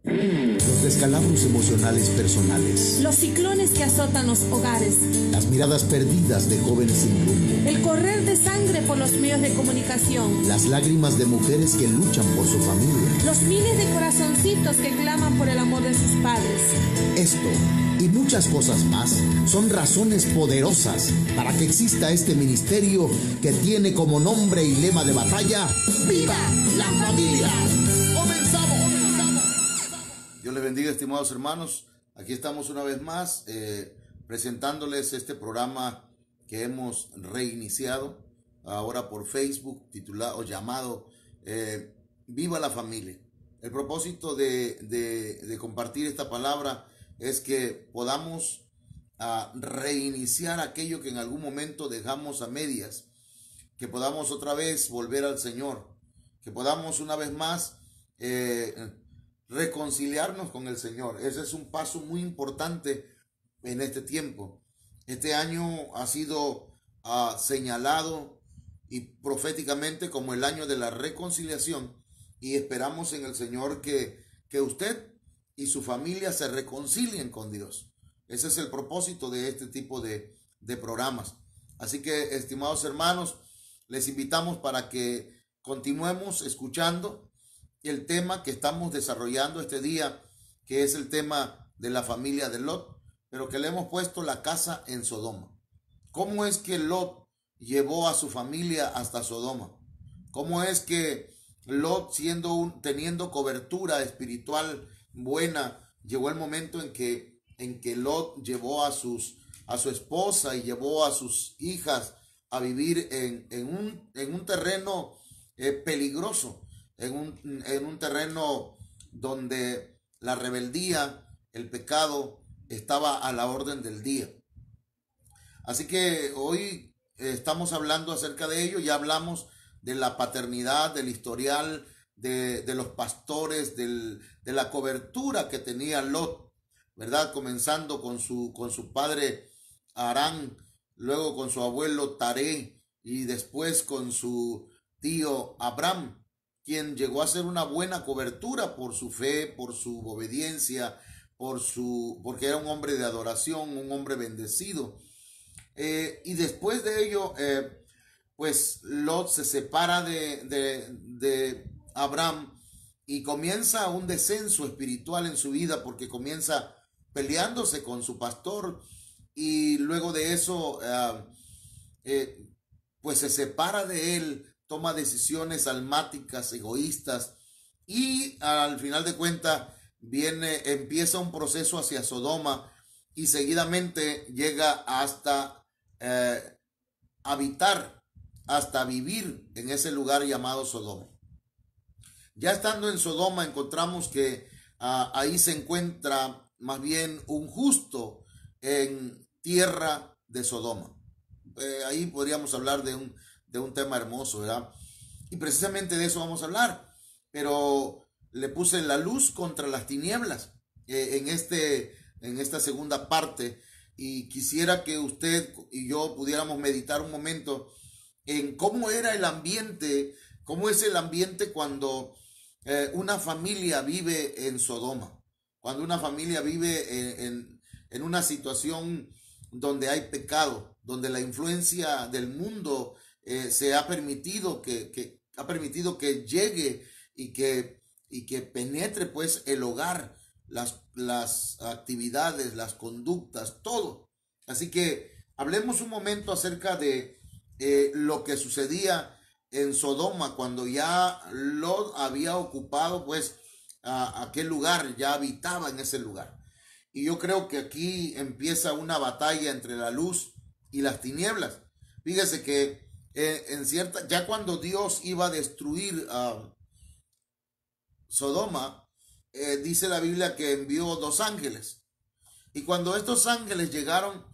Los descalabros emocionales personales, los ciclones que azotan los hogares, las miradas perdidas de jóvenes sin rumbo, el correr de sangre por los medios de comunicación, las lágrimas de mujeres que luchan por su familia, los miles de corazoncitos que claman por el amor de sus padres. Esto y muchas cosas más son razones poderosas para que exista este ministerio que tiene como nombre y lema de batalla: ¡Viva la familia! ¡Comenzamos! Dios les bendiga, estimados hermanos. Aquí estamos una vez más presentándoles este programa que hemos reiniciado ahora por Facebook, titulado o llamado Viva la Familia. El propósito de compartir esta palabra es que podamos reiniciar aquello que en algún momento dejamos a medias, que podamos otra vez volver al Señor, que podamos una vez más reconciliarnos con el Señor. Ese es un paso muy importante en este tiempo. Este año ha sido señalado y proféticamente como el año de la reconciliación, y esperamos en el Señor que usted y su familia se reconcilien con Dios. Ese es el propósito de este tipo de programas. Así que, estimados hermanos, les invitamos para que continuemos escuchando el tema que estamos desarrollando este día, que es el tema de la familia de Lot, pero que le hemos puesto la casa en Sodoma. ¿Cómo es que Lot llevó a su familia hasta Sodoma? ¿Cómo es que Lot, teniendo cobertura espiritual buena, llegó el momento en que Lot llevó a su esposa y llevó a sus hijas a vivir en un terreno peligroso, en un terreno donde la rebeldía, el pecado estaba a la orden del día? Así que hoy estamos hablando acerca de ello. Ya hablamos de la paternidad, del historial de los pastores, de la cobertura que tenía Lot, ¿verdad? Comenzando con su padre Harán, luego con su abuelo Taré y después con su tío Abraham, quien llegó a ser una buena cobertura por su fe, por su obediencia, porque era un hombre de adoración, un hombre bendecido. Y después de ello, pues Lot se separa de Abraham y comienza un descenso espiritual en su vida, porque comienza peleándose con su pastor, y luego de eso pues se separa de él, toma decisiones almáticas, egoístas, y al final de cuentas empieza un proceso hacia Sodoma, y seguidamente llega hasta habitar, hasta vivir en ese lugar llamado Sodoma. Ya estando en Sodoma encontramos que ahí se encuentra más bien un justo en tierra de Sodoma. Ahí podríamos hablar de un tema hermoso, ¿verdad? Y precisamente de eso vamos a hablar. Pero le puse la luz contra las tinieblas en esta segunda parte, y quisiera que usted y yo pudiéramos meditar un momento en cómo era el ambiente, cómo es el ambiente cuando una familia vive en Sodoma, cuando una familia vive en una situación donde hay pecado, donde la influencia del mundo se ha permitido que llegue y que penetre pues el hogar, las actividades, las conductas, todo. Así que hablemos un momento acerca de lo que sucedía en Sodoma cuando ya Lot había ocupado pues aquel lugar, ya habitaba en ese lugar. Y yo creo que aquí empieza una batalla entre la luz y las tinieblas. Fíjese que ya cuando Dios iba a destruir Sodoma, dice la Biblia que envió 2 ángeles. Y cuando estos ángeles llegaron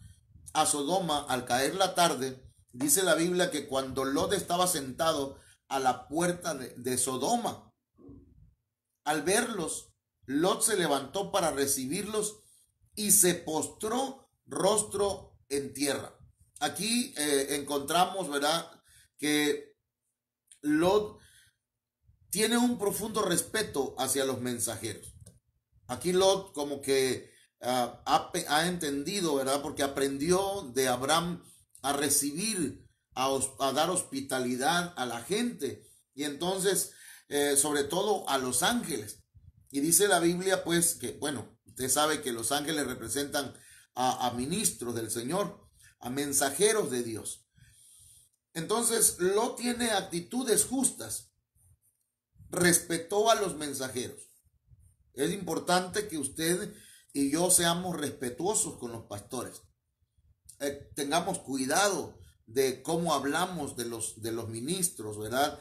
a Sodoma al caer la tarde, dice la Biblia que cuando Lot estaba sentado a la puerta de Sodoma, al verlos, Lot se levantó para recibirlos y se postró rostro en tierra. Aquí encontramos, ¿verdad?, que Lot tiene un profundo respeto hacia los mensajeros. Aquí Lot como que ha entendido, ¿verdad? Porque aprendió de Abraham a recibir, a dar hospitalidad a la gente y entonces sobre todo a los ángeles. Y dice la Biblia pues que, bueno, usted sabe que los ángeles representan a ministros del Señor, a mensajeros de Dios. Entonces Lot tiene actitudes justas, respetó a los mensajeros. Es importante que usted y yo seamos respetuosos con los pastores. Tengamos cuidado de cómo hablamos de los ministros, ¿verdad?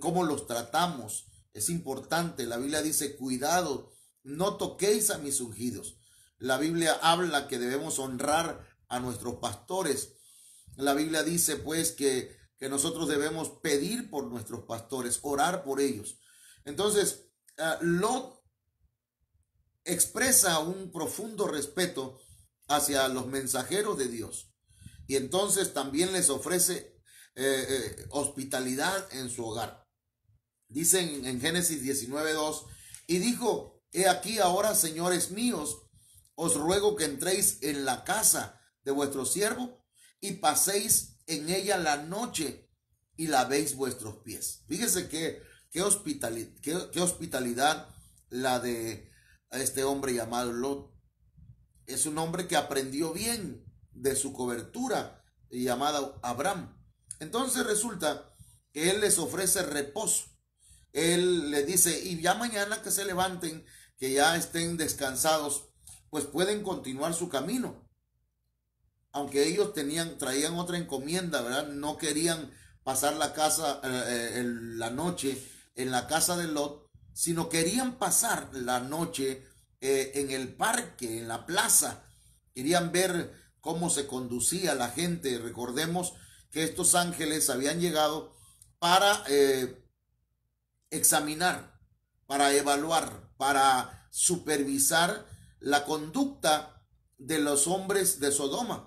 Cómo los tratamos. Es importante. La Biblia dice, cuidado, no toquéis a mis ungidos. La Biblia habla que debemos honrar a nuestros pastores. La Biblia dice pues que nosotros debemos pedir por nuestros pastores, orar por ellos. Entonces, Lot expresa un profundo respeto hacia los mensajeros de Dios y entonces también les ofrece hospitalidad en su hogar. Dicen en Génesis 19:2, y dijo, he aquí ahora, señores míos, os ruego que entréis en la casa de vuestro siervo y paséis en ella la noche y lavéis vuestros pies. Fíjese qué hospitalidad la de este hombre llamado Lot. Es un hombre que aprendió bien de su cobertura llamada Abraham. Entonces resulta que él les ofrece reposo. Él le dice, y ya mañana que se levanten, que ya estén descansados, pues pueden continuar su camino. Aunque ellos traían otra encomienda, ¿verdad? No querían pasar la noche en la casa de Lot, sino querían pasar la noche en el parque, en la plaza. Querían ver cómo se conducía la gente. Recordemos que estos ángeles habían llegado para examinar, para evaluar, para supervisar la conducta de los hombres de Sodoma.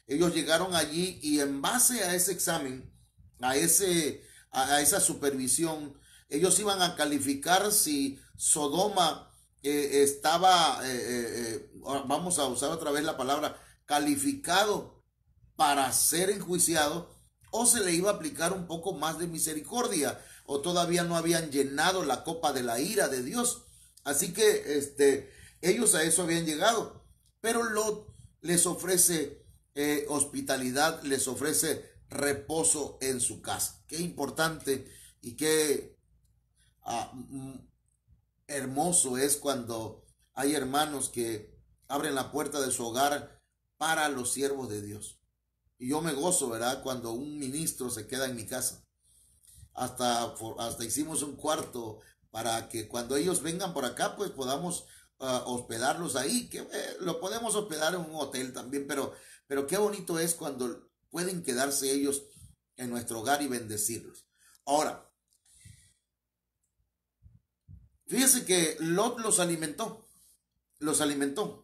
Ellos llegaron allí y en base a ese examen, a esa supervisión, ellos iban a calificar si Sodoma estaba, vamos a usar otra vez la palabra, calificado para ser enjuiciado, o se le iba a aplicar un poco más de misericordia, o todavía no habían llenado la copa de la ira de Dios. Así que ellos a eso habían llegado. Pero Lot les ofrece hospitalidad, les ofrece reposo en su casa. Qué importante y qué hermoso es cuando hay hermanos que abren la puerta de su hogar para los siervos de Dios. Y yo me gozo, ¿verdad? Cuando un ministro se queda en mi casa. Hasta hicimos un cuarto para que cuando ellos vengan por acá, pues podamos hospedarlos ahí, que lo podemos hospedar en un hotel también, pero qué bonito es cuando pueden quedarse ellos en nuestro hogar y bendecirlos. Ahora, fíjese que Lot los alimentó,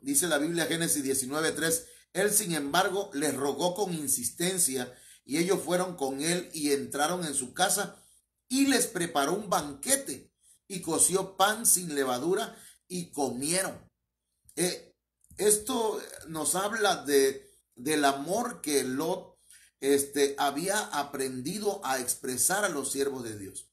dice la Biblia, Génesis 19:3, él sin embargo les rogó con insistencia y ellos fueron con él y entraron en su casa y les preparó un banquete y coció pan sin levadura y comieron. Esto nos habla del amor que Lot había aprendido a expresar a los siervos de Dios.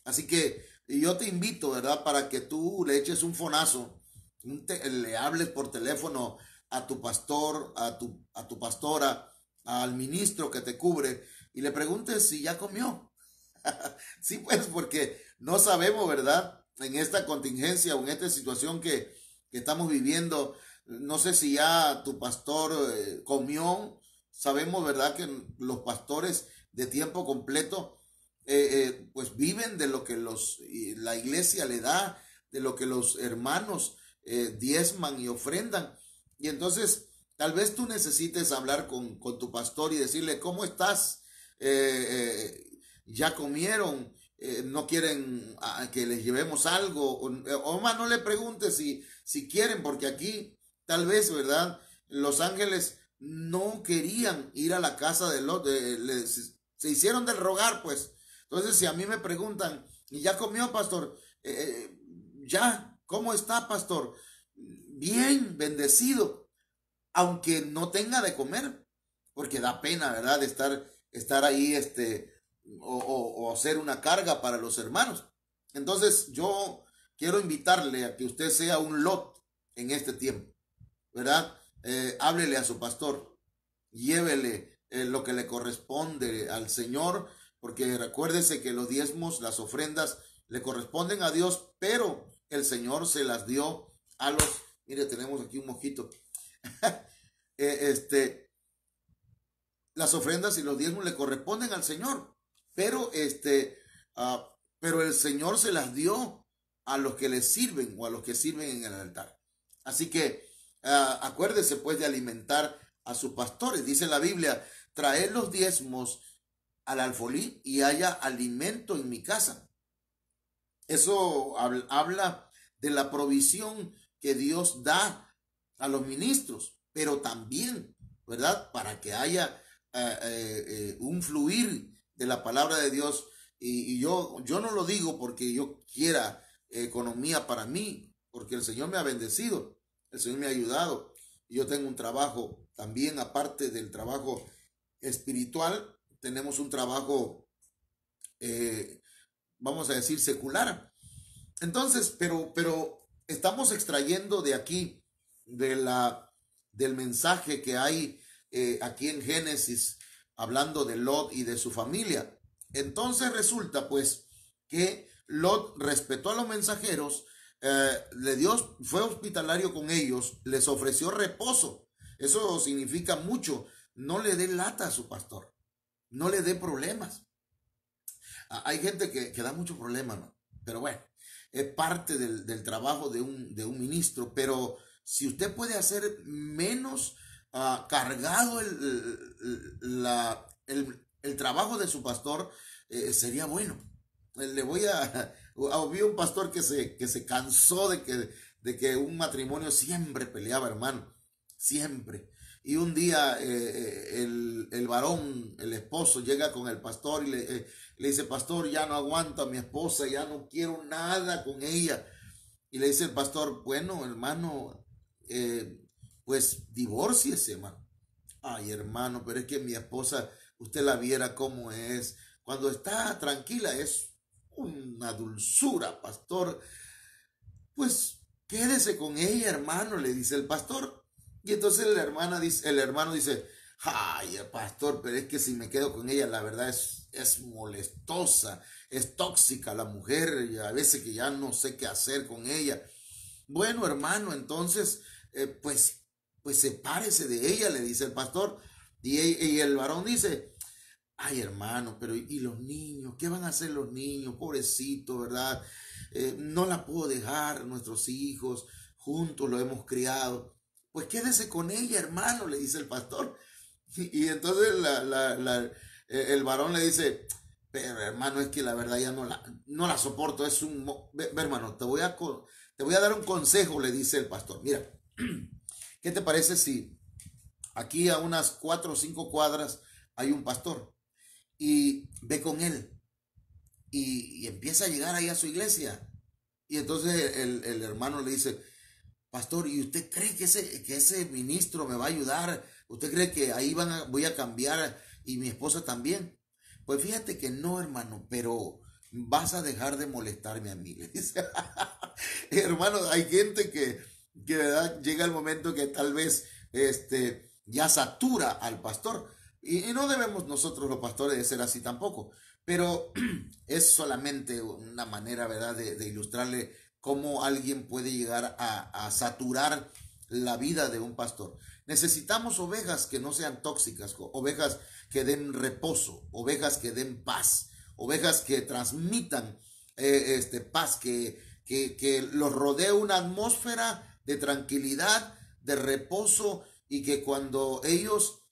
Así que yo te invito, ¿verdad? Para que tú le eches un fonazo, le hables por teléfono a tu pastor, a tu pastora, al ministro que te cubre y le preguntes si ya comió. Sí, pues, porque no sabemos, ¿verdad? En esta contingencia o en esta situación que estamos viviendo, no sé si ya tu pastor comió. Sabemos, ¿verdad? Que los pastores de tiempo completo pues viven de lo que la iglesia le da, de lo que los hermanos diezman y ofrendan. Y entonces tal vez tú necesites hablar con tu pastor y decirle, ¿cómo estás? ¿Ya comieron? ¿No quieren que les llevemos algo? O más, no le preguntes si quieren, porque aquí tal vez, ¿verdad? Los ángeles no querían ir a la casa de Lot, se hicieron del rogar, pues. Entonces, si a mí me preguntan, ¿y ya comió, pastor? Ya, ¿Cómo está, pastor? Bien, bendecido, aunque no tenga de comer, porque da pena, ¿verdad? De estar ahí, o ser una carga para los hermanos. Entonces, yo quiero invitarle a que usted sea un Lot en este tiempo, ¿verdad? Háblele a su pastor, llévele lo que le corresponde al Señor, porque recuérdese que los diezmos, las ofrendas, le corresponden a Dios, pero el Señor se las dio a los, mire, tenemos aquí un mojito, las ofrendas y los diezmos le corresponden al Señor, pero pero el Señor se las dio a los que le sirven o a los que sirven en el altar. Así que acuérdese pues de alimentar a sus pastores. Dice la Biblia, traed los diezmos al alfolí y haya alimento en mi casa. Eso habla de la provisión que Dios da a los ministros, pero también, ¿verdad? Para que haya un fluir de la palabra de Dios. Y yo no lo digo porque yo quiera economía para mí, porque el Señor me ha bendecido, el Señor me ha ayudado. Yo tengo un trabajo también, aparte del trabajo espiritual, tenemos un trabajo, vamos a decir, secular. Entonces, pero estamos extrayendo de aquí, del mensaje que hay aquí en Génesis, hablando de Lot y de su familia. Entonces resulta pues que Lot respetó a los mensajeros, fue hospitalario con ellos, les ofreció reposo. Eso significa mucho. No le dé lata a su pastor, no le dé problemas. Hay gente que da mucho problema, ¿no? Pero bueno, es parte del trabajo de un ministro. Pero si usted puede hacer menos cargado el trabajo de su pastor, sería bueno. Le voy vi un pastor que se cansó de que un matrimonio siempre peleaba, hermano, siempre. Y un día el varón, el esposo, llega con el pastor y le dice, pastor, ya no aguanto a mi esposa, ya no quiero nada con ella. Y le dice el pastor, bueno, hermano, pues divórciese, hermano. Ay, hermano, pero es que mi esposa, usted la viera cómo es. Cuando está tranquila es una dulzura, pastor. Pues quédese con ella, hermano, le dice el pastor. Y entonces el hermano dice, ay, pastor, pero es que si me quedo con ella, la verdad es molestosa, es tóxica la mujer, y a veces que ya no sé qué hacer con ella. Bueno, hermano, entonces, pues sepárese de ella, le dice el pastor. Y el varón dice, ay, hermano, pero ¿y los niños? ¿Qué van a hacer los niños? Pobrecito, ¿verdad? No la puedo dejar, nuestros hijos, juntos lo hemos criado. Pues quédese con ella, hermano, le dice el pastor. Y entonces el varón le dice, pero hermano, es que la verdad ya no la soporto, ve, hermano, te voy a dar un consejo, le dice el pastor. Mira, ¿qué te parece si aquí a unas 4 o 5 cuadras hay un pastor? Y ve con él y empieza a llegar ahí a su iglesia. Y entonces el hermano le dice, pastor, ¿y usted cree que ese ministro me va a ayudar? ¿Usted cree que ahí voy a cambiar y mi esposa también? Pues fíjate que no, hermano, pero vas a dejar de molestarme a mí, le dice. Hermano, hay gente que ¿verdad? Llega el momento que tal vez ya satura al pastor. Y no debemos nosotros los pastores de ser así tampoco. Pero es solamente una manera, ¿verdad?, de ilustrarle cómo alguien puede llegar a saturar la vida de un pastor. Necesitamos ovejas que no sean tóxicas, ovejas que den reposo, ovejas que den paz, ovejas que transmitan paz, que los rodee una atmósfera de tranquilidad, de reposo, y que cuando ellos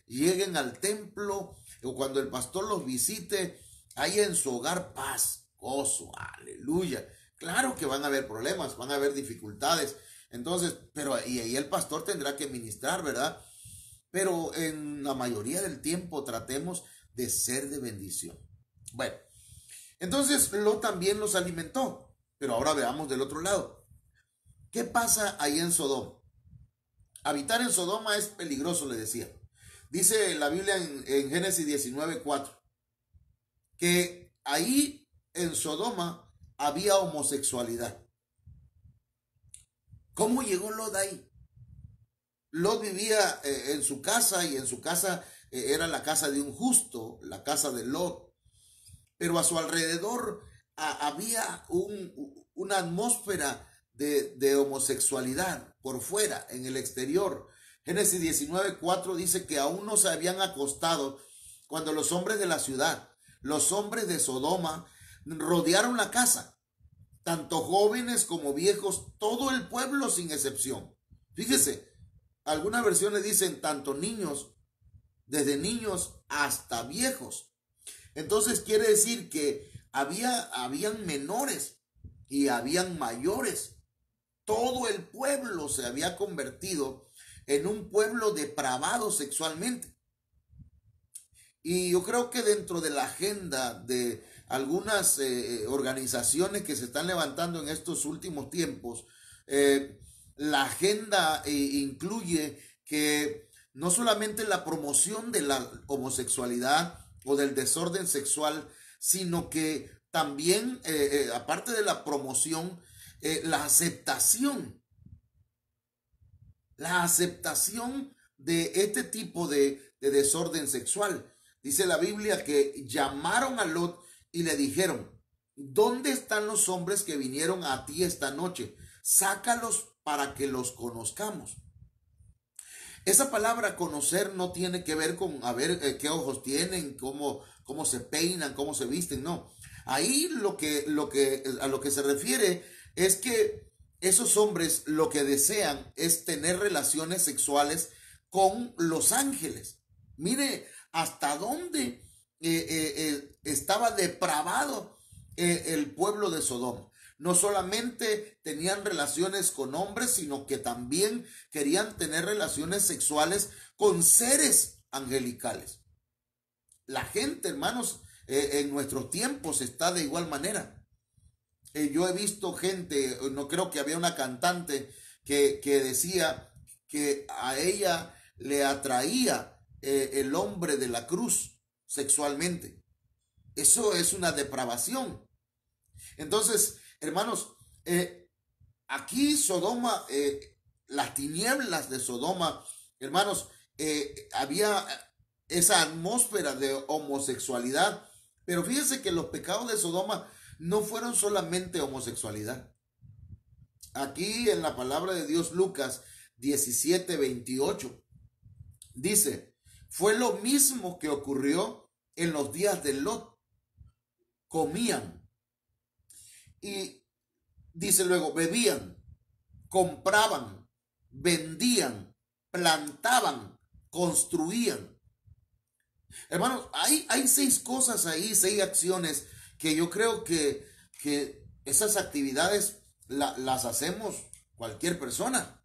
lleguen al templo o cuando el pastor los visite, haya en su hogar paz, gozo, aleluya. Claro que van a haber problemas, van a haber dificultades, entonces, y ahí el pastor tendrá que ministrar, ¿verdad? Pero en la mayoría del tiempo tratemos de ser de bendición. Bueno, entonces Lot también los alimentó. Pero ahora veamos del otro lado. ¿Qué pasa ahí en Sodoma? Habitar en Sodoma es peligroso, le decía. Dice la Biblia en Génesis 19:4 que ahí en Sodoma había homosexualidad. ¿Cómo llegó Lot ahí? Lot vivía en su casa, y en su casa era la casa de un justo, la casa de Lot. Pero a su alrededor había una atmósfera de homosexualidad por fuera, en el exterior. Génesis 19:4 dice que aún no se habían acostado cuando los hombres de la ciudad, los hombres de Sodoma, rodearon la casa, tanto jóvenes como viejos, todo el pueblo sin excepción. Fíjese, algunas versiones dicen tanto niños, desde niños hasta viejos. Entonces quiere decir que habían menores y habían mayores. Todo el pueblo se había convertido en un pueblo depravado sexualmente. Y yo creo que dentro de la agenda de algunas organizaciones que se están levantando en estos últimos tiempos, la agenda incluye que no solamente la promoción de la homosexualidad o del desorden sexual, sino que también, aparte de la promoción, la aceptación de este tipo de desorden sexual. Dice la Biblia que llamaron a Lot y le dijeron: ¿dónde están los hombres que vinieron a ti esta noche? Sácalos para que los conozcamos. Esa palabra conocer no tiene que ver con a ver qué ojos tienen, cómo se peinan, cómo se visten, no. Ahí a lo que se refiere es que esos hombres lo que desean es tener relaciones sexuales con los ángeles. Mire hasta dónde estaba depravado el pueblo de Sodoma. No solamente tenían relaciones con hombres, sino que también querían tener relaciones sexuales con seres angelicales. La gente, hermanos, en nuestros tiempos está de igual manera. Yo he visto gente, no creo que había una cantante que decía que a ella le atraía el hombre de la cruz sexualmente. Eso es una depravación. Entonces, hermanos, aquí Sodoma, las tinieblas de Sodoma, hermanos, había esa atmósfera de homosexualidad. Pero fíjense que los pecados de Sodoma no fueron solamente homosexualidad. Aquí en la palabra de Dios, Lucas 17:28, dice: fue lo mismo que ocurrió en los días de Lot. Comían. Y dice luego, bebían, compraban, vendían, plantaban, construían. Hermanos, hay 6 cosas ahí, 6 acciones que yo creo que esas actividades las hacemos cualquier persona.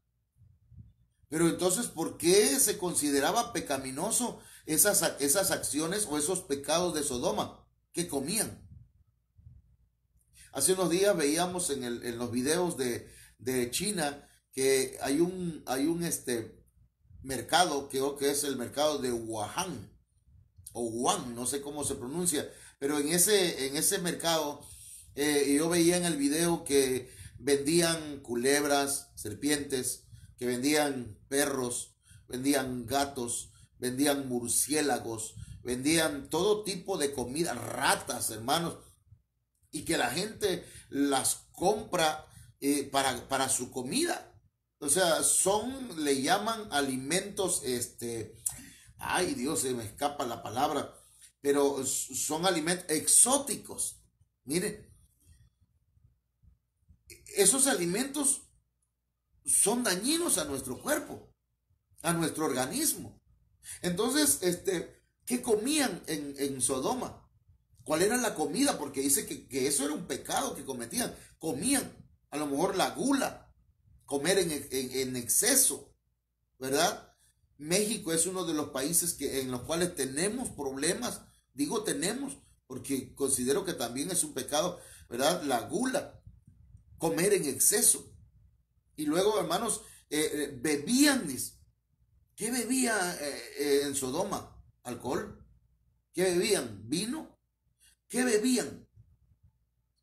Pero entonces, ¿por qué se consideraba pecaminoso esas acciones o esos pecados de Sodoma? ¿Qué comían? Hace unos días veíamos en los videos de China que hay un mercado, creo que es el mercado de Wuhan, o Wuhan, no sé cómo se pronuncia, pero en ese mercado yo veía en el video que vendían culebras, serpientes, que vendían perros, vendían gatos, vendían murciélagos, vendían todo tipo de comida, ratas, hermanos, y que la gente las compra para su comida. O sea, le llaman alimentos, ay Dios, se me escapa la palabra, pero son alimentos exóticos. Mire, esos alimentos son dañinos a nuestro cuerpo, a nuestro organismo. Entonces, ¿qué comían en Sodoma? ¿Cuál era la comida? Porque dice que eso era un pecado que cometían. Comían, a lo mejor la gula, comer en exceso, ¿verdad? México es uno de los países en los cuales tenemos problemas. Digo tenemos, porque considero que también es un pecado, ¿verdad? La gula. comer en exceso. Y luego, hermanos, bebían. ¿Qué bebía en Sodoma? ¿Alcohol? ¿Qué bebían? ¿Vino? ¿Qué bebían?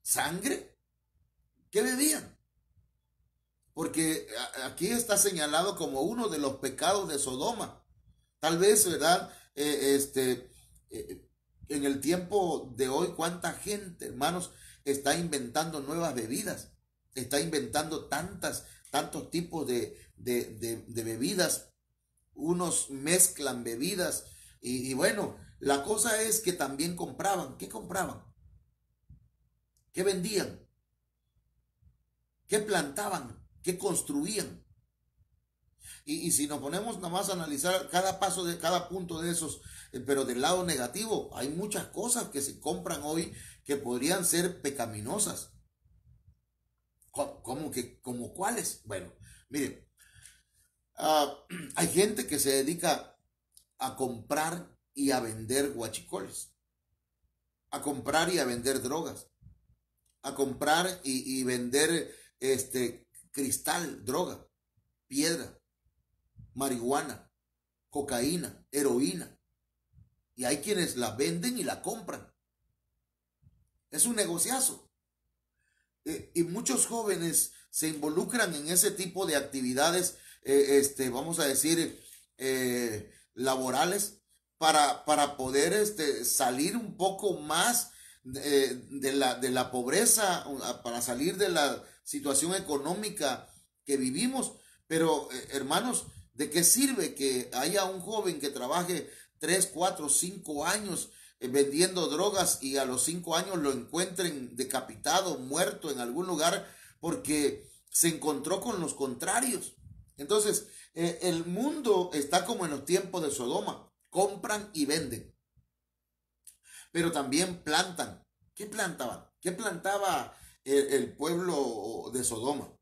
¿Sangre? ¿Qué bebían? Porque aquí está señalado como uno de los pecados de Sodoma. Tal vez, ¿verdad? En el tiempo de hoy, ¿cuánta gente, hermanos, está inventando nuevas bebidas? Está inventando tantos tipos de bebidas. Unos mezclan bebidas. Y bueno, la cosa es que también compraban. ¿Qué compraban? ¿Qué vendían? ¿Qué plantaban? ¿Qué construían? Y si nos ponemos nada más a analizar cada paso de cada punto de esos, pero del lado negativo, hay muchas cosas que se compran hoy que podrían ser pecaminosas. ¿Cómo cuáles? Bueno, miren, hay gente que se dedica a comprar y a vender guachicoles, a comprar y a vender drogas, a comprar y vender cristal, droga, piedra, marihuana, cocaína, heroína. Y hay quienes la venden y la compran. Es un negociazo. Y muchos jóvenes se involucran en ese tipo de actividades, vamos a decir, laborales, para poder salir un poco más de la pobreza, para salir de la situación económica que vivimos. Pero hermanos, ¿de qué sirve que haya un joven que trabaje 3, 4, 5 años vendiendo drogas y a los 5 años lo encuentren decapitado, muerto en algún lugar porque se encontró con los contrarios? Entonces, el mundo está como en los tiempos de Sodoma. Compran y venden. Pero también plantan. ¿Qué plantaban? ¿Qué plantaba el pueblo de Sodoma?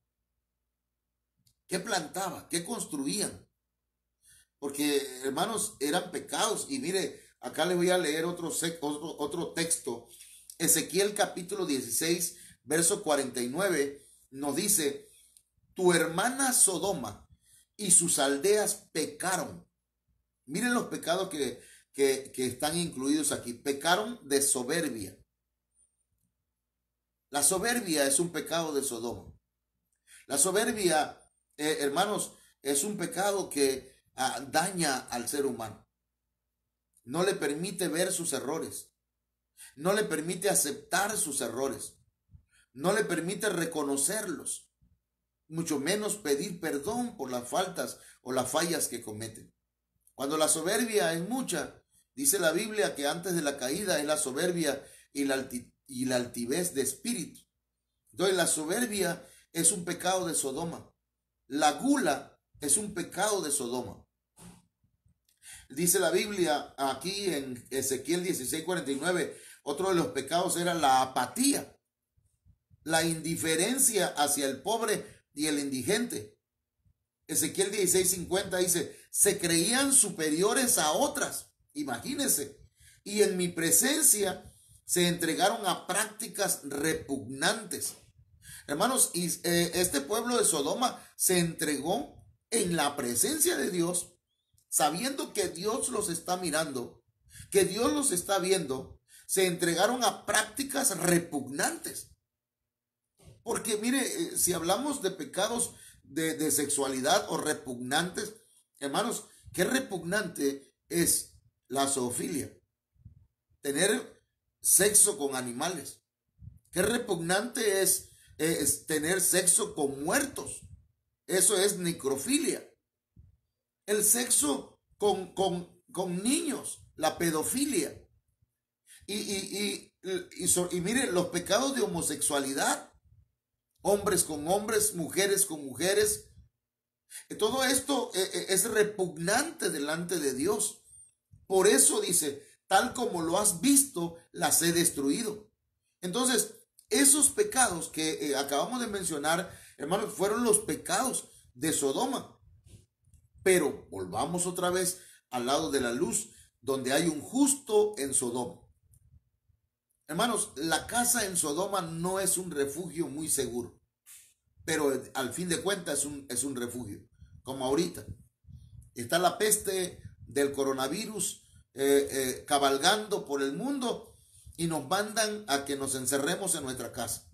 ¿Qué plantaba? ¿Qué construían? Porque, hermanos, eran pecados. Y mire, acá les voy a leer otro texto. Ezequiel capítulo 16, verso 49, nos dice: tu hermana Sodoma y sus aldeas pecaron. Miren los pecados que están incluidos aquí. Pecaron de soberbia. La soberbia es un pecado de Sodoma. La soberbia, hermanos, es un pecado que daña al ser humano. No le permite ver sus errores. No le permite aceptar sus errores. No le permite reconocerlos. Mucho menos pedir perdón por las faltas o las fallas que cometen. Cuando la soberbia es mucha, dice la Biblia que antes de la caída es la soberbia y la altivez de espíritu. Entonces la soberbia es un pecado de Sodoma. La gula es un pecado de Sodoma. Dice la Biblia aquí en Ezequiel 16:49, otro de los pecados era la apatía, la indiferencia hacia el pobre y el indigente. Ezequiel 16:50 dice: se creían superiores a otras, imagínense, y en mi presencia se entregaron a prácticas repugnantes. Hermanos, y este pueblo de Sodoma se entregó en la presencia de Dios, sabiendo que Dios los está mirando, que Dios los está viendo. Se entregaron a prácticas repugnantes. Porque mire, si hablamos de pecados de sexualidad o repugnantes, hermanos, qué repugnante es la zoofilia, tener sexo con animales. Qué repugnante es tener sexo con muertos. Eso es necrofilia. El sexo con niños, la pedofilia. Y mire, los pecados de homosexualidad, hombres con hombres, mujeres con mujeres. Todo esto es repugnante delante de Dios. Por eso dice: tal como lo has visto, las he destruido. Entonces, esos pecados que acabamos de mencionar, hermanos, fueron los pecados de Sodoma. Pero volvamos otra vez al lado de la luz, donde hay un justo en Sodoma. Hermanos, la casa en Sodoma no es un refugio muy seguro. pero al fin de cuentas es un refugio, como ahorita. Está la peste del coronavirus cabalgando por el mundo y nos mandan a que nos encerremos en nuestra casa.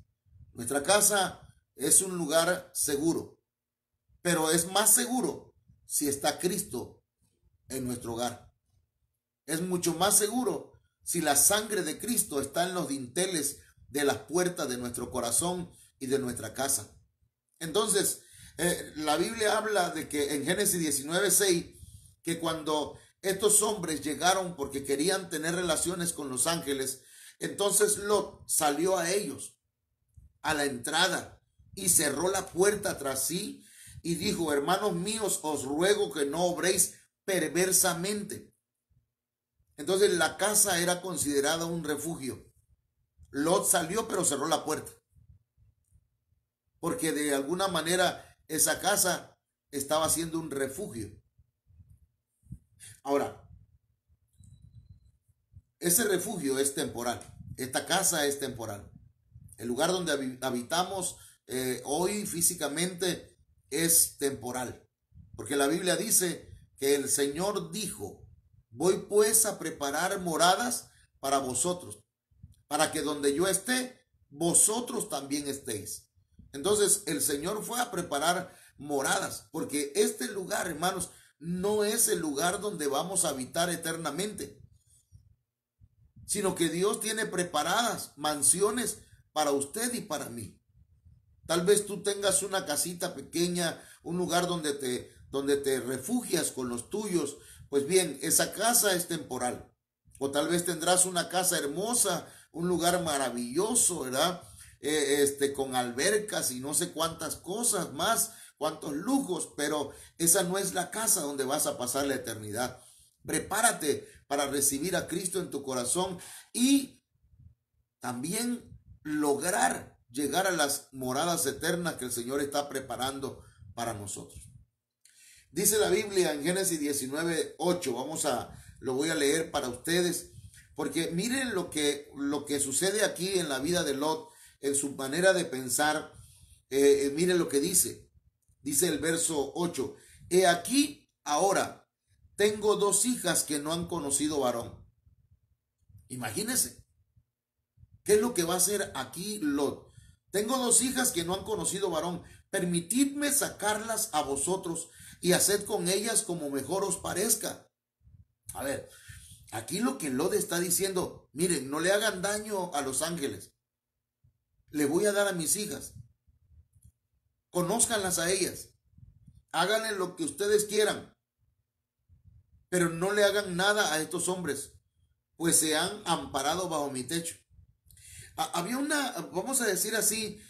Nuestra casa es un lugar seguro, pero es más seguro si está Cristo en nuestro hogar. Es mucho más seguro si la sangre de Cristo está en los dinteles de las puertas de nuestro corazón y de nuestra casa. Entonces, la Biblia habla de que en Génesis 19:6, que cuando estos hombres llegaron porque querían tener relaciones con los ángeles, entonces Lot salió a ellos a la entrada y cerró la puerta tras sí y dijo: hermanos míos, os ruego que no obréis perversamente. Entonces la casa era considerada un refugio. Lot salió pero cerró la puerta, porque de alguna manera esa casa estaba siendo un refugio. Ahora, ese refugio es temporal, esta casa es temporal. El lugar donde habitamos hoy físicamente es temporal, porque la Biblia dice que el Señor dijo: voy pues a preparar moradas para vosotros, para que donde yo esté, vosotros también estéis. Entonces el Señor fue a preparar moradas, porque este lugar, hermanos, no es el lugar donde vamos a habitar eternamente, sino que Dios tiene preparadas mansiones para usted y para mí. Tal vez tú tengas una casita pequeña, un lugar donde te refugias con los tuyos. Pues bien, esa casa es temporal. O tal vez tendrás una casa hermosa, un lugar maravilloso, ¿verdad? Con albercas y no sé cuántas cosas más, cuántos lujos, pero esa no es la casa donde vas a pasar la eternidad. Prepárate para recibir a Cristo en tu corazón y también lograr llegar a las moradas eternas que el Señor está preparando para nosotros. Dice la Biblia en Génesis 19:8, lo voy a leer para ustedes, porque miren lo que sucede aquí en la vida de Lot, en su manera de pensar. Miren lo que dice el verso 8: he aquí ahora tengo 2 hijas que no han conocido varón. Imagínense, ¿qué es lo que va a hacer aquí Lot? Tengo 2 hijas que no han conocido varón. Permitidme sacarlas a vosotros y haced con ellas como mejor os parezca. A ver, aquí lo que Lot está diciendo: miren, no le hagan daño a los ángeles. Le voy a dar a mis hijas. Conózcanlas a ellas. Háganle lo que ustedes quieran. Pero no le hagan nada a estos hombres, pues se han amparado bajo mi techo. Había vamos a decir así,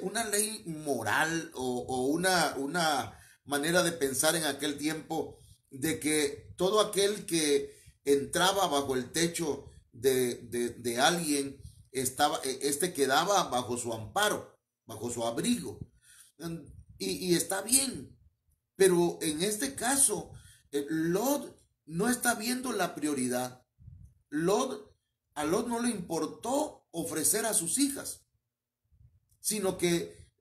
una ley moral o una manera de pensar en aquel tiempo, de que todo aquel que entraba bajo el techo de alguien, quedaba bajo su amparo, bajo su abrigo. Y está bien, pero en este caso, Lot no está viendo la prioridad. A Lot no le importó ofrecer a sus hijas, sino que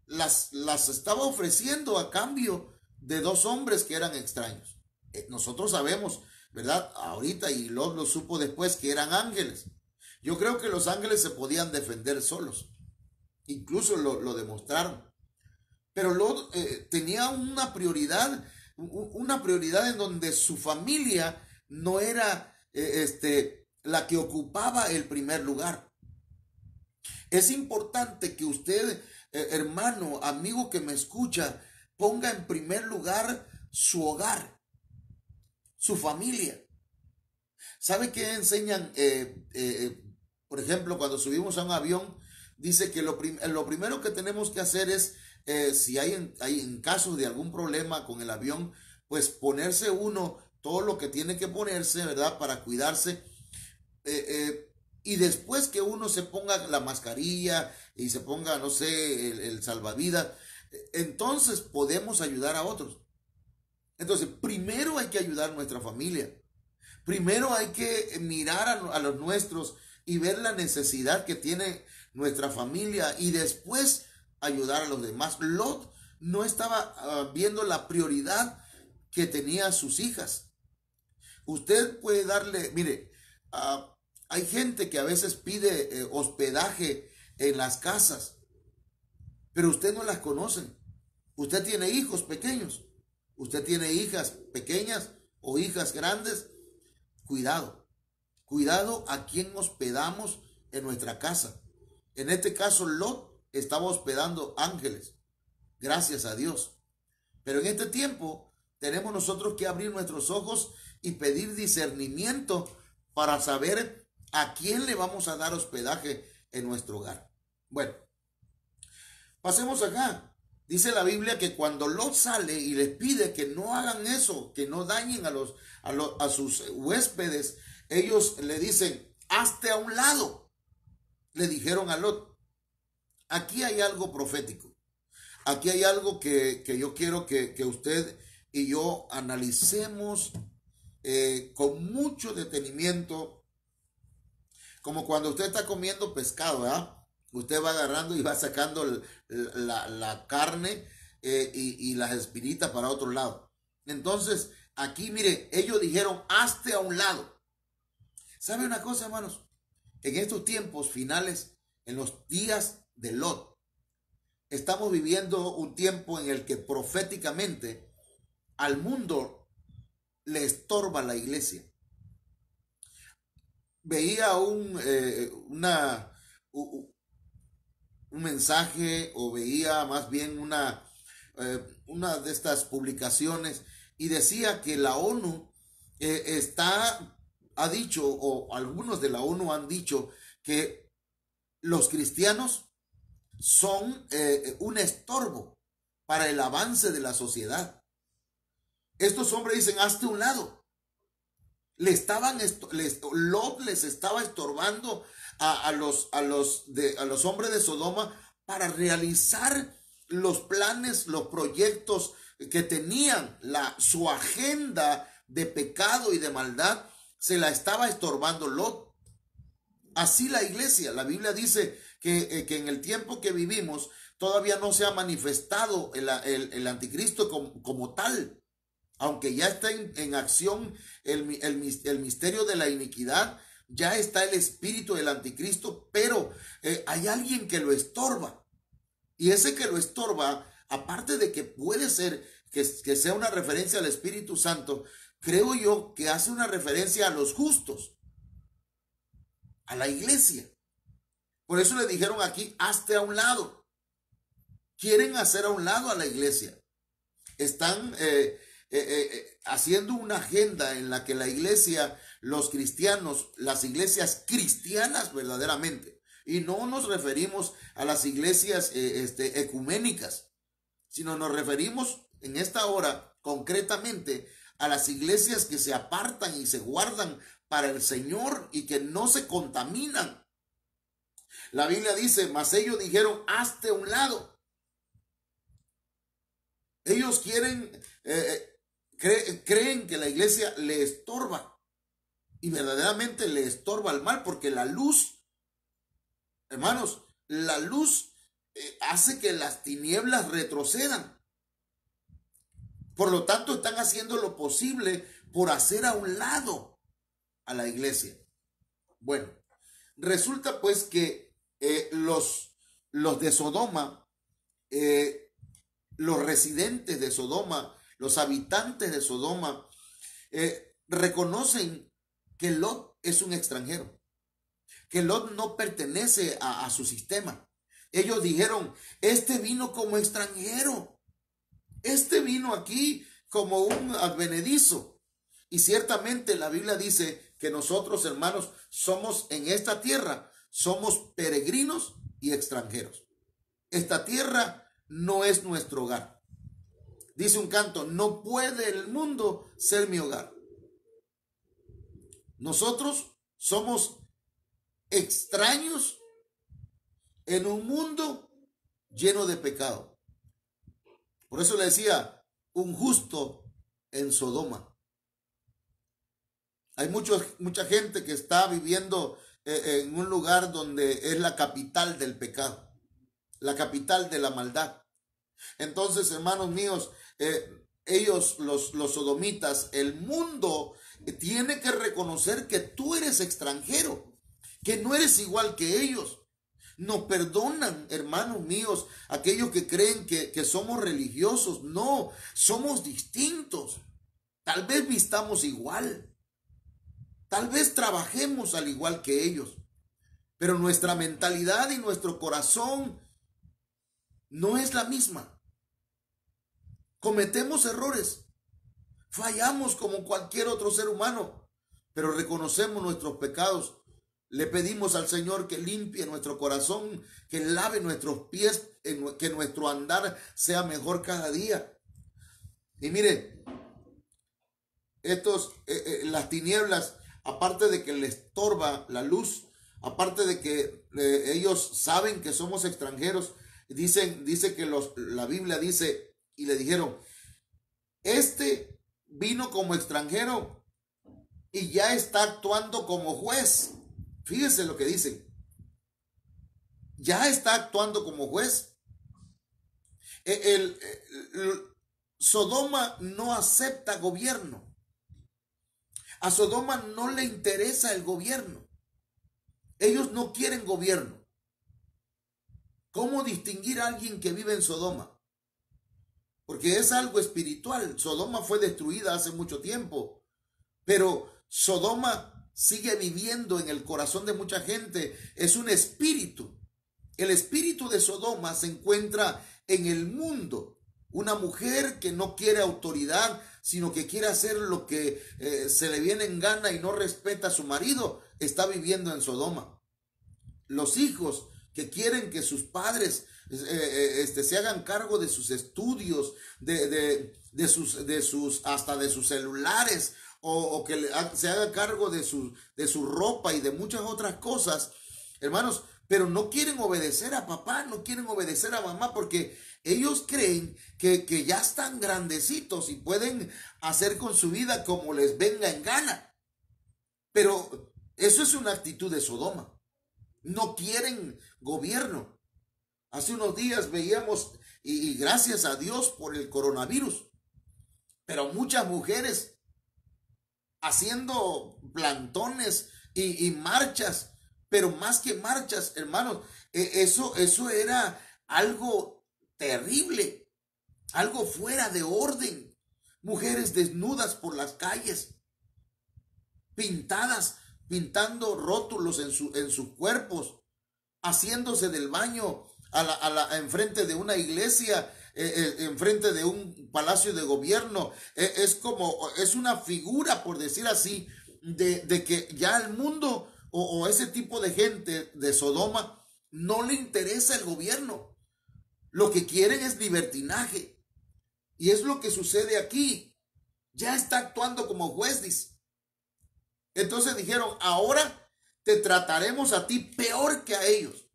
las estaba ofreciendo a cambio de 2 hombres que eran extraños. Nosotros sabemos, ¿verdad? Ahorita, y Lot lo supo después, que eran ángeles. Yo creo que los ángeles se podían defender solos. Incluso lo demostraron. Pero Lot tenía una prioridad en donde su familia no era la que ocupaba el primer lugar. Es importante que usted, hermano, amigo que me escucha, ponga en primer lugar su hogar, su familia. ¿Sabe qué enseñan? Por ejemplo, cuando subimos a un avión, dice que lo primero que tenemos que hacer es, si hay en caso de algún problema con el avión, pues ponerse uno todo lo que tiene que ponerse, ¿verdad? Para cuidarse. Y después que uno se ponga la mascarilla y se ponga, no sé, el salvavidas, entonces podemos ayudar a otros. Entonces, primero hay que ayudar a nuestra familia. Primero hay que mirar a los nuestros y ver la necesidad que tiene nuestra familia, y después ayudar a los demás. Lot no estaba viendo la prioridad que tenía sus hijas. Usted puede darle, mire, hay gente que a veces pide hospedaje en las casas, pero usted no las conoce. Usted tiene hijos pequeños, usted tiene hijas pequeñas o hijas grandes. Cuidado, cuidado a quién hospedamos en nuestra casa. En este caso, Lot estaba hospedando ángeles, gracias a Dios. Pero en este tiempo tenemos nosotros que abrir nuestros ojos y pedir discernimiento para saber a quién le vamos a dar hospedaje en nuestro hogar. Bueno, pasemos acá. Dice la Biblia que cuando Lot sale y les pide que no hagan eso, que no dañen a sus huéspedes, ellos le dicen, hazte a un lado. Le dijeron a Lot. Aquí hay algo profético. Aquí hay algo que yo quiero que usted y yo analicemos con mucho detenimiento, como cuando usted está comiendo pescado, ¿verdad? Usted va agarrando y va sacando la carne y las espinitas para otro lado. Entonces, aquí, mire, ellos dijeron, hazte a un lado. ¿Sabe una cosa, hermanos? En estos tiempos finales, en los días de Lot, estamos viviendo un tiempo en el que proféticamente al mundo le estorba la iglesia. Veía un mensaje, o veía más bien una de estas publicaciones, y decía que la ONU ha dicho, o algunos de la ONU han dicho, que los cristianos son un estorbo para el avance de la sociedad. Estos hombres dicen, hazte un lado. Lot les estaba estorbando a los hombres de Sodoma para realizar los planes, los proyectos que tenían. Su agenda de pecado y de maldad se la estaba estorbando Lot. Así la iglesia, la Biblia dice que en el tiempo que vivimos todavía no se ha manifestado el anticristo como tal. Aunque ya está en acción el misterio de la iniquidad, ya está el espíritu del anticristo, pero hay alguien que lo estorba. Y ese que lo estorba, aparte de que puede ser que sea una referencia al Espíritu Santo, creo yo que hace una referencia a los justos, a la iglesia. Por eso le dijeron aquí, hazte a un lado. Quieren hacer a un lado a la iglesia. Están haciendo una agenda en la que la iglesia, los cristianos, las iglesias cristianas verdaderamente, y no nos referimos a las iglesias ecuménicas, sino nos referimos en esta hora concretamente a las iglesias que se apartan y se guardan para el Señor y que no se contaminan. La Biblia dice, mas ellos dijeron, hazte a un lado. Ellos creen que la iglesia le estorba, y verdaderamente le estorba el mal, porque la luz, hermanos, la luz hace que las tinieblas retrocedan. Por lo tanto, están haciendo lo posible por hacer a un lado a la iglesia. Bueno, resulta pues que los de Sodoma, los residentes de Sodoma, los habitantes de Sodoma, reconocen que Lot es un extranjero, que Lot no pertenece a su sistema. Ellos dijeron, este vino como extranjero, este vino aquí como un advenedizo. Y ciertamente la Biblia dice que nosotros, hermanos, somos en esta tierra, somos peregrinos y extranjeros. Esta tierra no es nuestro hogar. Dice un canto, no puede el mundo ser mi hogar. Nosotros somos extraños en un mundo lleno de pecado. Por eso le decía, un justo en Sodoma. Hay mucha gente que está viviendo en un lugar donde es la capital del pecado. la capital de la maldad. Entonces, hermanos míos, ellos, los sodomitas, el mundo tiene que reconocer que tú eres extranjero, que no eres igual que ellos. No perdonan, hermanos míos, aquellos que creen que somos religiosos. No, somos distintos. Tal vez vistamos igual. Tal vez trabajemos al igual que ellos. Pero nuestra mentalidad y nuestro corazón no es la misma. Cometemos errores. Fallamos como cualquier otro ser humano. Pero reconocemos nuestros pecados. Le pedimos al Señor que limpie nuestro corazón, que lave nuestros pies, que nuestro andar sea mejor cada día. Y mire, las tinieblas, aparte de que les estorba la luz, aparte de que ellos saben que somos extranjeros, dice que la Biblia dice, y le dijeron, este vino como extranjero y ya está actuando como juez. Fíjese lo que dicen. Ya está actuando como juez. Sodoma no acepta gobierno. A Sodoma no le interesa el gobierno. Ellos no quieren gobierno. ¿Cómo distinguir a alguien que vive en Sodoma? Porque es algo espiritual. Sodoma fue destruida hace mucho tiempo, pero Sodoma sigue viviendo en el corazón de mucha gente. Es un espíritu. El espíritu de Sodoma se encuentra en el mundo. Una mujer que no quiere autoridad, sino que quiere hacer lo que se le viene en gana y no respeta a su marido, está viviendo en Sodoma. Los hijos que quieren que sus padres se hagan cargo de sus estudios, hasta de sus celulares, o que se haga cargo de su ropa y de muchas otras cosas, hermanos, pero no quieren obedecer a papá, no quieren obedecer a mamá, porque ellos creen que ya están grandecitos y pueden hacer con su vida como les venga en gana. Pero eso es una actitud de Sodoma. No quieren gobierno. Hace unos días veíamos, y gracias a Dios por el coronavirus, pero muchas mujeres haciendo plantones y marchas, pero más que marchas, hermanos, eso era algo terrible, algo fuera de orden. Mujeres desnudas por las calles, pintando rótulos en sus cuerpos, haciéndose del baño enfrente de una iglesia, enfrente de un palacio de gobierno. Es una figura, por decir así, de que ya el mundo o ese tipo de gente de Sodoma no le interesa el gobierno. Lo que quieren es libertinaje. Y es lo que sucede aquí. Ya está actuando como juez, dice. Entonces dijeron, ahora te trataremos a ti peor que a ellos.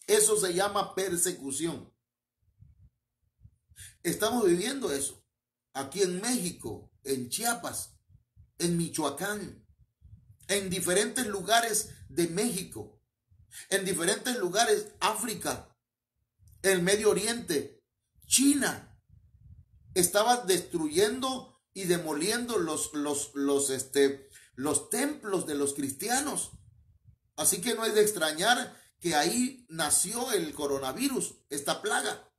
Eso se llama persecución. Estamos viviendo eso aquí en México, en Chiapas, en Michoacán, en diferentes lugares de México, en diferentes lugares, África, el Medio Oriente, China. Estaba destruyendo y demoliendo los templos de los cristianos. Así que no es de extrañar que ahí nació el coronavirus, esta plaga.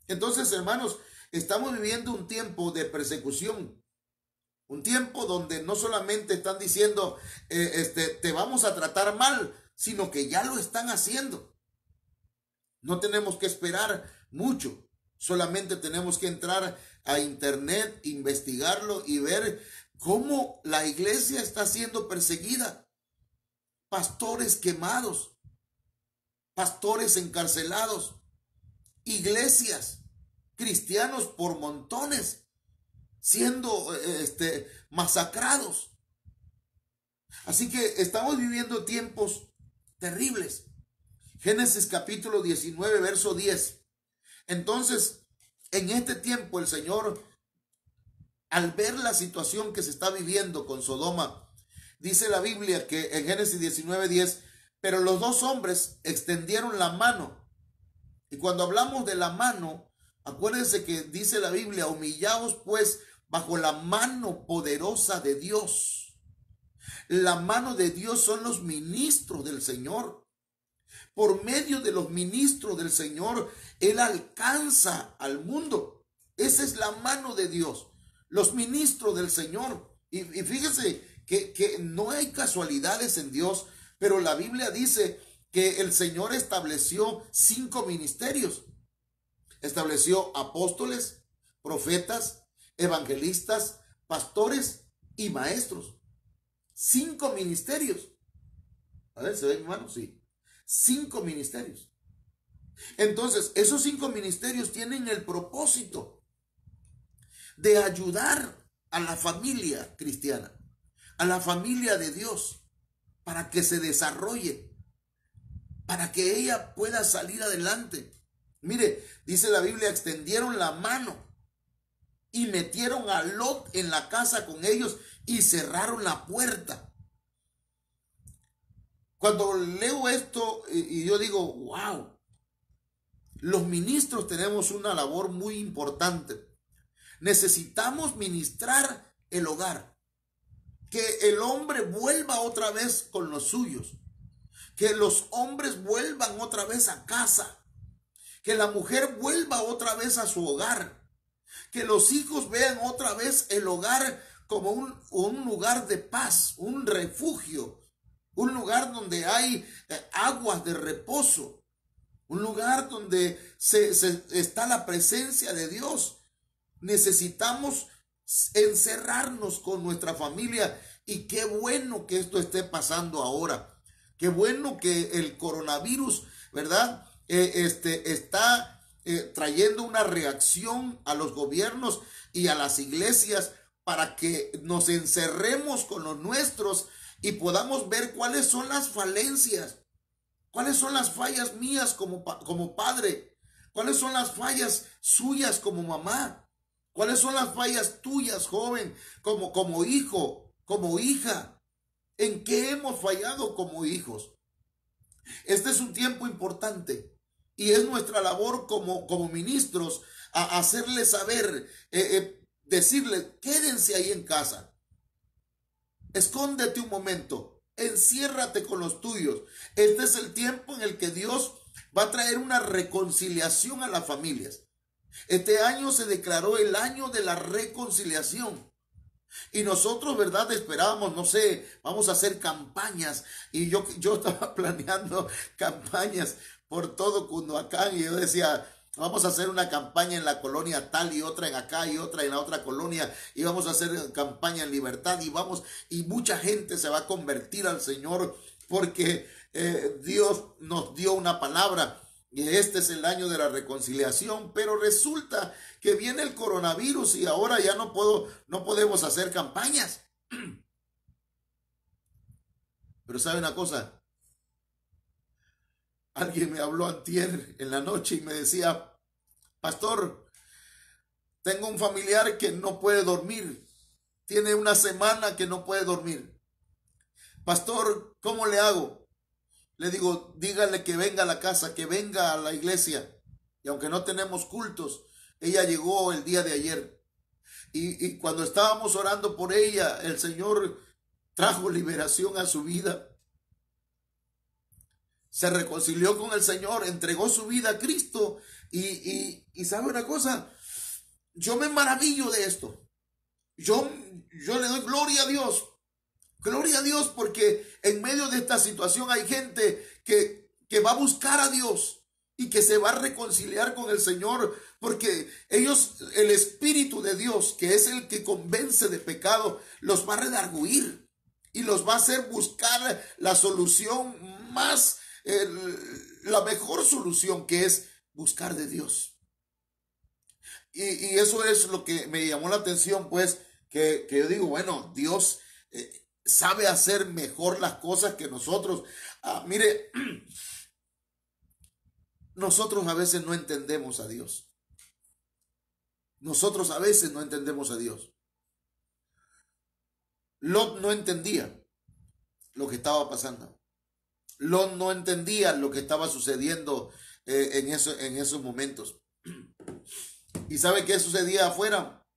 Entonces, hermanos, estamos viviendo un tiempo de persecución, un tiempo donde no solamente están diciendo te vamos a tratar mal, sino que ya lo están haciendo. No tenemos que esperar mucho, solamente tenemos que entrar a internet, investigarlo y ver cómo la iglesia está siendo perseguida. Pastores quemados, pastores encarcelados, iglesias, cristianos por montones siendo masacrados. Así que estamos viviendo tiempos terribles. Génesis capítulo 19, verso 10. Entonces, en este tiempo el Señor, al ver la situación que se está viviendo con Sodoma, dice la Biblia que en Génesis 19, 10, pero los dos hombres extendieron la mano Y cuando hablamos de la mano, acuérdense que dice la Biblia, humillaos pues bajo la mano poderosa de Dios. La mano de Dios son los ministros del Señor. Por medio de los ministros del Señor, Él alcanza al mundo. Esa es la mano de Dios, los ministros del Señor. Y fíjense que no hay casualidades en Dios, pero la Biblia dice que el Señor estableció 5 ministerios. Estableció apóstoles, profetas, evangelistas, pastores y maestros. 5 ministerios. A ver, ¿se ve mi mano? Sí. 5 ministerios. Entonces, esos 5 ministerios tienen el propósito de ayudar a la familia cristiana, a la familia de Dios, para que se desarrolle, para que ella pueda salir adelante. Mire, dice la Biblia, extendieron la mano y metieron a Lot en la casa con ellos y cerraron la puerta. Cuando leo esto y yo digo, wow, los ministros tenemos una labor muy importante. Necesitamos ministrar el hogar, que el hombre vuelva otra vez con los suyos, que los hombres vuelvan otra vez a casa, que la mujer vuelva otra vez a su hogar, que los hijos vean otra vez el hogar como un lugar de paz, un refugio, un lugar donde hay aguas de reposo, un lugar donde está la presencia de Dios. Necesitamos encerrarnos con nuestra familia, y qué bueno que esto esté pasando ahora. Qué bueno que el coronavirus, ¿verdad? Está trayendo una reacción a los gobiernos y a las iglesias para que nos encerremos con los nuestros y podamos ver cuáles son las falencias, cuáles son las fallas mías como padre, cuáles son las fallas suyas como mamá, cuáles son las fallas tuyas, joven, como hijo, como hija, en qué hemos fallado como hijos. Este es un tiempo importante y es nuestra labor como ministros a hacerles saber, decirles, quédense ahí en casa. Escóndete un momento, enciérrate con los tuyos. Este es el tiempo en el que Dios va a traer una reconciliación a las familias. Este año se declaró el año de la reconciliación. Y nosotros, ¿verdad? Esperábamos, no sé, vamos a hacer campañas. Y yo estaba planeando campañas por todo Cunduacán. Y yo decía, vamos a hacer una campaña en la colonia tal y otra en acá y otra en la otra colonia, y vamos a hacer campaña en Libertad y mucha gente se va a convertir al Señor porque Dios nos dio una palabra y este es el año de la reconciliación. Pero resulta que viene el coronavirus y ahora ya no podemos hacer campañas. Pero ¿sabe una cosa? Alguien me habló antier en la noche y me decía, pastor, tengo un familiar que no puede dormir. Tiene una semana que no puede dormir. Pastor, ¿cómo le hago? Le digo, dígale que venga a la casa, que venga a la iglesia. Y aunque no tenemos cultos, ella llegó el día de ayer. Y cuando estábamos orando por ella, el Señor trajo liberación a su vida. Se reconcilió con el Señor, entregó su vida a Cristo. Y ¿sabe una cosa? Yo me maravillo de esto. Yo le doy gloria a Dios. Gloria a Dios, porque en medio de esta situación hay gente que va a buscar a Dios y que se va a reconciliar con el Señor, porque ellos, el Espíritu de Dios, que es el que convence de pecado, los va a redarguir y los va a hacer buscar la solución más, la mejor solución, que es buscar de Dios. Y eso es lo que me llamó la atención, pues, que yo digo, bueno, Dios sabe hacer mejor las cosas que nosotros. Mire, nosotros a veces no entendemos a Dios. Nosotros a veces no entendemos a Dios. Lot no entendía lo que estaba pasando. Lot no entendía lo que estaba sucediendo en esos momentos. ¿Y sabe qué sucedía afuera?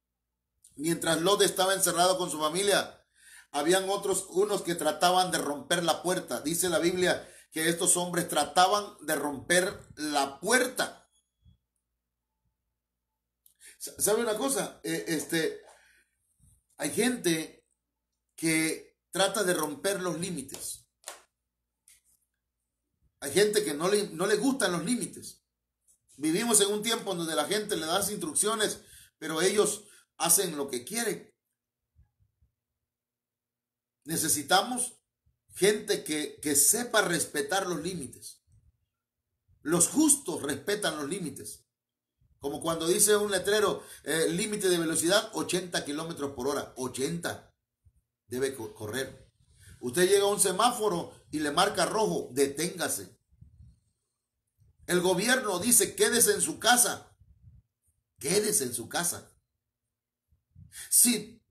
Mientras Lot estaba encerrado con su familia, habían unos que trataban de romper la puerta. Dice la Biblia que estos hombres trataban de romper la puerta. ¿Sabe una cosa? Hay gente que trata de romper los límites. Hay gente que no le gustan los límites. Vivimos en un tiempo donde la gente le da instrucciones, pero ellos hacen lo que quieren. Necesitamos gente que sepa respetar los límites. Los justos respetan los límites. Como cuando dice un letrero, límite de velocidad 80 kilómetros por hora. 80 debe correr. Usted llega a un semáforo y le marca rojo, deténgase. El gobierno dice, quédese en su casa. Quédese en su casa. Si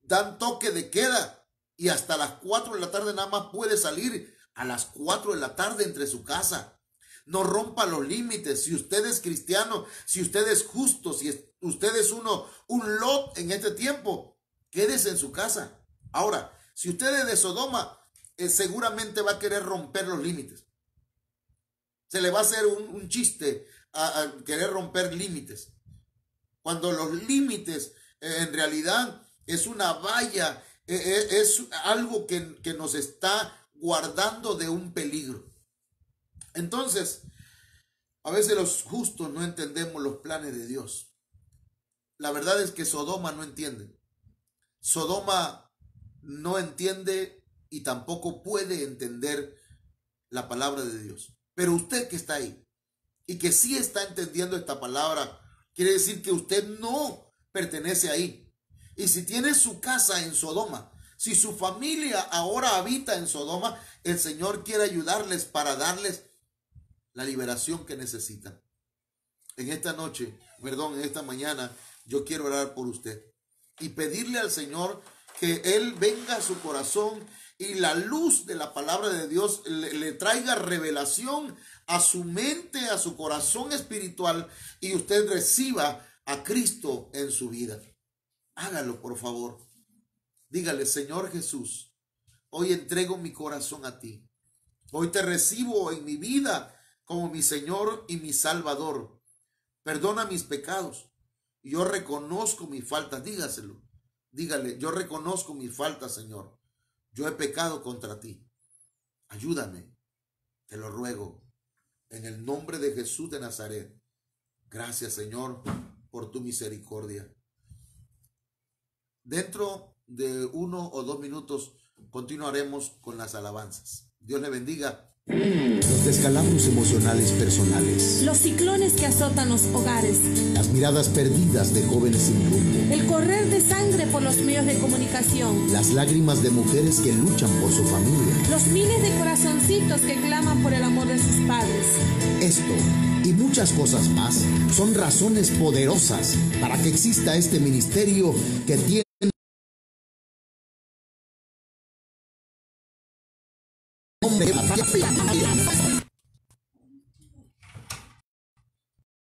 dan toque de queda y hasta las 4 de la tarde nada más puede salir a las 4 de la tarde entre su casa. No rompa los límites. Si usted es cristiano, si usted es justo, si usted es un Lot en este tiempo, quédese en su casa. Ahora, si usted es de Sodoma, seguramente va a querer romper los límites. Se le va a hacer un chiste a querer romper límites. Cuando los límites en realidad es una valla, es algo que nos está guardando de un peligro. Entonces, a veces los justos no entendemos los planes de Dios. La verdad es que Sodoma no entiende. Sodoma no entiende y tampoco puede entender la palabra de Dios. Pero usted que está ahí y que sí está entendiendo esta palabra, quiere decir que usted no pertenece ahí. Y si tiene su casa en Sodoma, si su familia ahora habita en Sodoma, el Señor quiere ayudarles para darles la liberación que necesitan. En esta noche, en esta mañana, yo quiero orar por usted y pedirle al Señor que Él venga a su corazón y la luz de la palabra de Dios le traiga revelación a su mente, a su corazón espiritual, y usted reciba a Cristo en su vida. Hágalo, por favor. Dígale, Señor Jesús, hoy entrego mi corazón a ti. Hoy te recibo en mi vida como mi Señor y mi Salvador. Perdona mis pecados. Yo reconozco mi falta. Dígaselo. Dígale, yo reconozco mi falta, Señor. Yo he pecado contra ti. Ayúdame. Te lo ruego. En el nombre de Jesús de Nazaret. Gracias, Señor, por tu misericordia. Dentro de 1 o 2 minutos continuaremos con las alabanzas. Dios le bendiga. Los descalabros emocionales personales, Los ciclones que azotan los hogares, las miradas perdidas de jóvenes sin rumbo, el correr de sangre por los medios de comunicación, las lágrimas de mujeres que luchan por su familia. los miles de corazoncitos que claman por el amor de sus padres. Esto y muchas cosas más son razones poderosas para que exista este ministerio que tiene